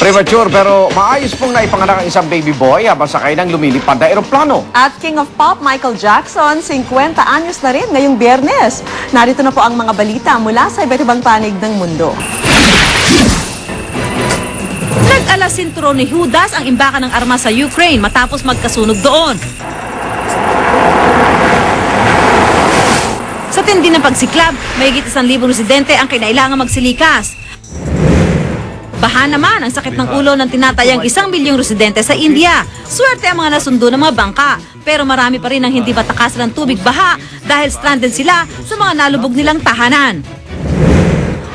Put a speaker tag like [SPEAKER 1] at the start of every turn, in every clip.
[SPEAKER 1] Premature pero maayos pong naipanganak ang isang baby boy habang sakay ng lumilipad na eroplano.
[SPEAKER 2] At King of Pop Michael Jackson, 50 anyos na rin ngayong Biyernes. Narito na po ang mga balita mula sa iba't ibang panig ng mundo.
[SPEAKER 3] Nag-alas sinturo ni Judas ang imbakan ng armas sa Ukraine matapos magkasunog doon. Sa tindi ng pagsiklab, mahigit 1,000 residente ang kinailangan magsilikas. Baha naman ang sakit ng ulo ng tinatayang 1 milyong residente sa India. Swerte ang mga nasundo ng mga bangka, pero marami pa rin ang hindi matakasan ng tubig baha dahil stranded sila sa mga nalubog nilang tahanan.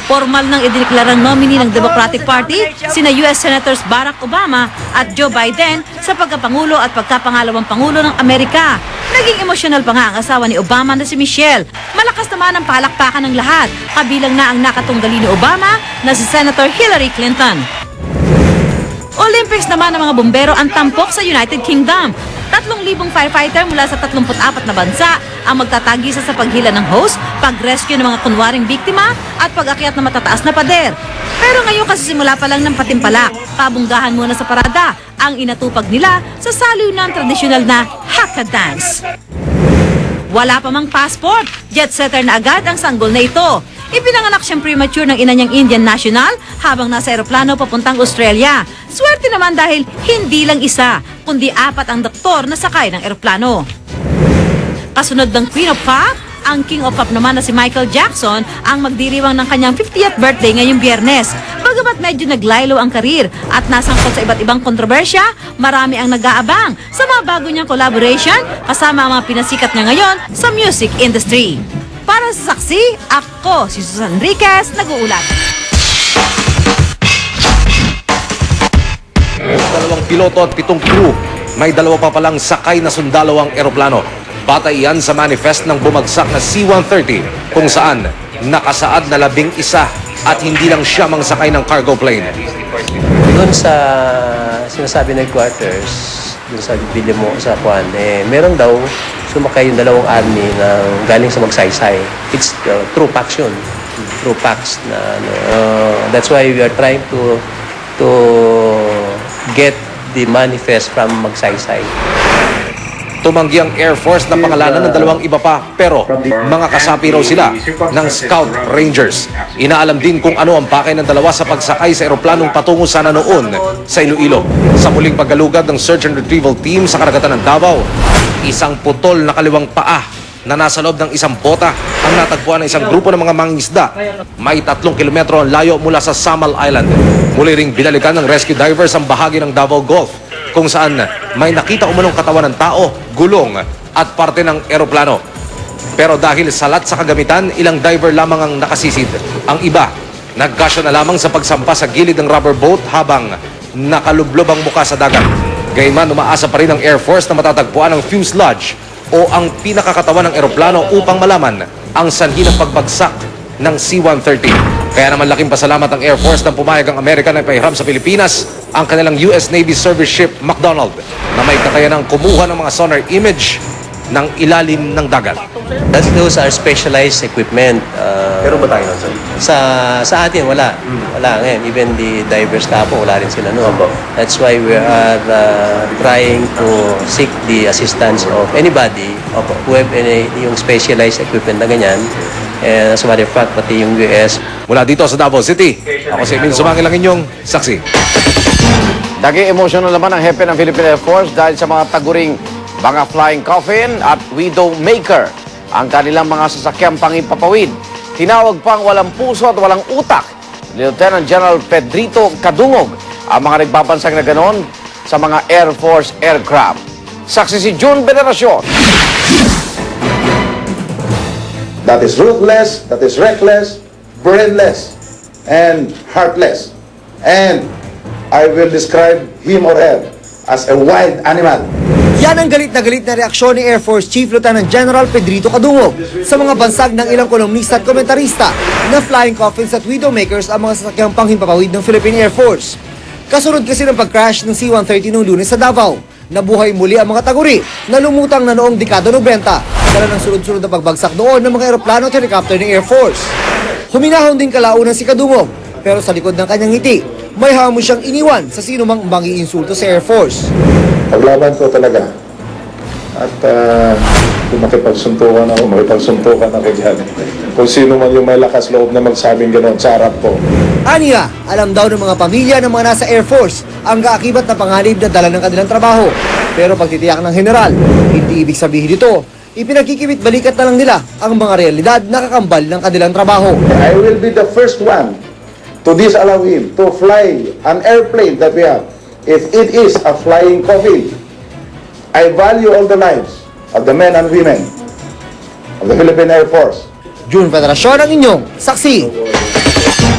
[SPEAKER 3] Formal nang idineklarang nominee ng Democratic Party sina US Senators Barack Obama at Joe Biden sa pagkapangulo at pagkapangalawang pangulo ng Amerika. Naging emosyonal pa nga ang asawa ni Obama na si Michelle. Malakas naman ang palakpakan ng lahat, kabilang na ang nakatunggali ni Obama na si Senator Hillary Clinton. Olympics naman ng mga bombero ang tampok sa United Kingdom. 3,000 firefighter mula sa 34 na bansa ang magtatagisa sa paghila ng hose, pag-rescue ng mga kunwaring biktima at pag-akyat ng matataas na pader. Pero ngayon kasi simula pa lang ng patimpalak, pabunggahan muna sa parada ang inatupag nila sa saliw ng tradisyonal na Hakka Dance. Wala pa mang passport, jet setter na agad ang sanggol na ito. Ipinanganak siyang premature ng ina niyang Indian national habang nasa eroplano papuntang Australia. Swerte naman dahil hindi lang isa, kundi 4 ang doktor na sakay ng eroplano. Kasunod ng Queen of Pop, ang King of Pop naman na si Michael Jackson ang magdiriwang ng kanyang 50th birthday ngayong Biyernes. Bagamat medyo naglaylo ang karir at nasangkot sa iba't ibang kontrobersya, marami ang nag-aabang sa mga bago niyang collaboration kasama ang mga pinasikat niya ngayon sa music industry. Para sa Saksi, ako si Susan Enriquez, nag-uulat.
[SPEAKER 4] Dalawang piloto at 7 crew. May 2 pa palang sakay na sundalo ang eroplano. Batay yan sa manifest ng bumagsak na C-130 kung saan nakasaad na 11 at hindi lang siya mang sakay ng cargo plane.
[SPEAKER 5] Doon sa sinasabi ng quarters, doon sa bibili mo sa Juan, meron daw sumakay yung 2 army na galing sa Magsaysay. It's true facts yun. True facts. That's why we are trying to get the manifest from Magsaysay.
[SPEAKER 4] Tumanggi ang Air Force na pangalanan ng 2 iba pa, pero mga kasapi raw sila ng Scout Rangers. Inaalam din kung ano ang pakay ng 2 sa pagsakay sa eroplanong patungo sana noon sa Iloilo. Sa muling paggalugad ng search and retrieval team sa karagatan ng Davao, isang putol na kaliwang paa na nasa loob ng isang bota ang natagpuan ng isang grupo ng mga mangingisda. May 3 kilometro ang layo mula sa Samal Island. Muli ring binalikan ng rescue divers ang bahagi ng Davao Gulf kung saan may nakita umanong katawan ng tao, gulong at parte ng eroplano. Pero dahil salat sa kagamitan, ilang diver lamang ang nakasisid. Ang iba, nagkasya na lamang sa pagsampa sa gilid ng rubber boat habang nakalublob ang muka sa dagat. Gayunman, umaasa pa rin ang Air Force na matatagpuan ang fuselage o ang pinakakatawan ng eroplano upang malaman ang sanhi ng pagbagsak ng C-130. Kaya naman laking pasalamat ang Air Force nang pumayag ang Amerika na ipahiram sa Pilipinas ang kanilang US Navy service ship McDonald na may kakayanang kumuha ng mga sonar image ng ilalim ng dagat.
[SPEAKER 5] Those are specialized equipment.
[SPEAKER 4] Pero ba tayo nun, sir?
[SPEAKER 5] Sa atin, wala. Wala ngayon. Even the divers kapo, wala rin sila noon. That's why we are trying to seek the assistance of anybody who have yung specialized equipment na ganyan. And as a matter of fact, pati yung US.
[SPEAKER 4] Mula dito sa Davao City, ako si Emil Sumangil ang inyong saksi.
[SPEAKER 1] Naging emotional naman ang hepe ng Philippine Air Force dahil sa mga taguring mga Flying Coffin at Widowmaker, ang kanilang mga sasakyang pangipapawid. Tinawag pang walang puso at walang utak ni Lieutenant General Pedrito Kadungog ang mga nagbabansag na ganon sa mga Air Force aircraft. Saksi si June Veneracion.
[SPEAKER 6] That is ruthless, that is reckless, brainless, and heartless. And I will describe him or her as a wild animal.
[SPEAKER 7] Yan ang galit na reaksyon ni Air Force Chief Lieutenant General Pedrito Kadungog sa mga bansag ng ilang kolumnista at komentarista na Flying Coffins at Widowmakers ang mga sasakyang panghimpapawid ng Philippine Air Force. Kasunod kasi ng pag-crash ng C-130 noong Lunes sa Davao, nabuhay muli ang mga taguri na lumutang na noong dekada 90 dala ng sunod-sunod na pagbagsak doon ng mga eroplano at helicopter ng Air Force. Huminahon din kalaunan si Kadungog, pero sa likod ng kanyang ngiti, may hamon siyang iniwan sa sino mang mangiinsulto sa Air Force.
[SPEAKER 6] Paglaban ko talaga. At kung makipagsuntukan ako dyan. Kung sino man yung may lakas loob na magsabing gano'n sa harap ko.
[SPEAKER 7] Aniya, alam daw ng mga pamilya ng mga nasa Air Force ang kaakibat na panganib na dala ng kanilang trabaho. Pero pagtitiyak ng general, hindi ibig sabihin ito, ipinagkikibit balikat na lang nila ang mga realidad na kakambal ng kanilang trabaho.
[SPEAKER 6] I will be the first one to disallow him to fly an airplane that we have if it is a flying coffin. I value all the lives of the men and women of the Philippine Air Force.
[SPEAKER 7] June Federasyon ang inyong saksi.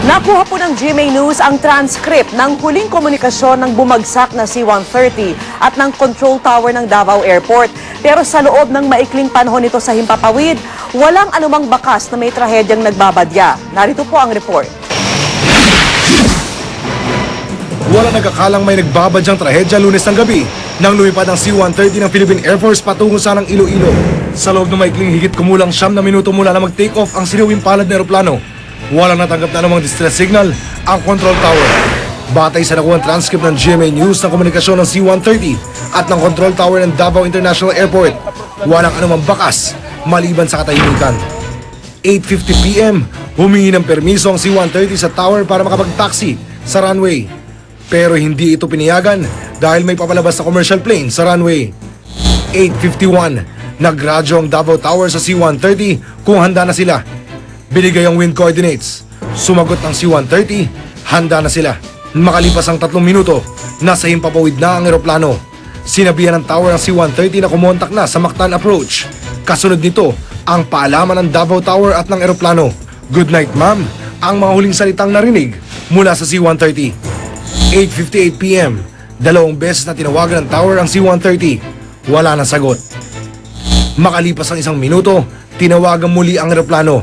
[SPEAKER 2] Nakuha po ng GMA News ang transcript ng huling komunikasyon ng bumagsak na C-130 at ng control tower ng Davao Airport. Pero sa loob ng maikling panahon nito sa Himpapawid, walang anumang bakas na may trahedyang nagbabadya. Narito po ang report.
[SPEAKER 8] Wala nagkakalang may nagbabadyang trahedya Lunes ng gabi nang lumipad ang C-130 ng Philippine Air Force patungo sa ng Iloilo. Sa loob ng maikling higit kumulang 9 na minuto mula na mag-take off ang siniwing palad na eroplano, walang natanggap na namang distress signal ang control tower. Batay sa nakuha transcript ng GMA News ng komunikasyon ng C-130 at ng control tower ng Davao International Airport, walang anumang bakas maliban sa katahimikan. 8:50 PM, humingi ng permiso ang C-130 sa tower para makapag-taxi sa runway. Pero hindi ito pinayagan dahil may papalabas na commercial plane sa runway. 8:51, nagradyo ang Davao Tower sa C-130 kung handa na sila. Binigay ang wind coordinates. Sumagot ang C-130, handa na sila. Makalipas ang 3 minuto, nasa Himpapawid na ang eroplano. Sinabihan ng tower ang C-130 na kumontak na sa Mactan approach. Kasunod nito, ang paalaman ng Davao Tower at ng eroplano. Good night, ma'am, ang mga huling salitang narinig mula sa C-130. 8:58 PM, 2 beses na tinawagan ng tower ang C-130. Wala na sagot. Makalipas ang 1 minuto, tinawagan muli ang eroplano.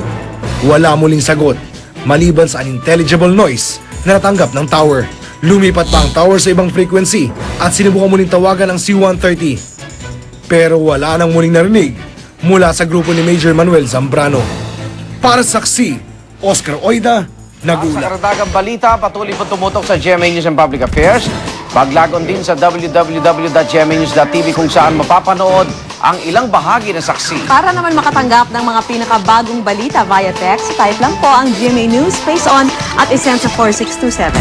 [SPEAKER 8] Wala muling sagot, maliban sa unintelligible noise na natanggap ng tower. Lumipat pa ang tower sa ibang frequency at sinubukan muling tawagan ang C-130. Pero wala nang muling narinig mula sa grupo ni Major Manuel Zambrano. Para sa saksi, Oscar Oida,
[SPEAKER 1] Sa karagdagang balita, patuloy po tumutok sa GMA News and Public Affairs. Paglagon din sa www.gmanews.tv kung saan mapapanood ang ilang bahagi ng saksi.
[SPEAKER 2] Para naman makatanggap ng mga pinakabagong balita via text, type lang po ang GMA News Space On at isend sa 4627.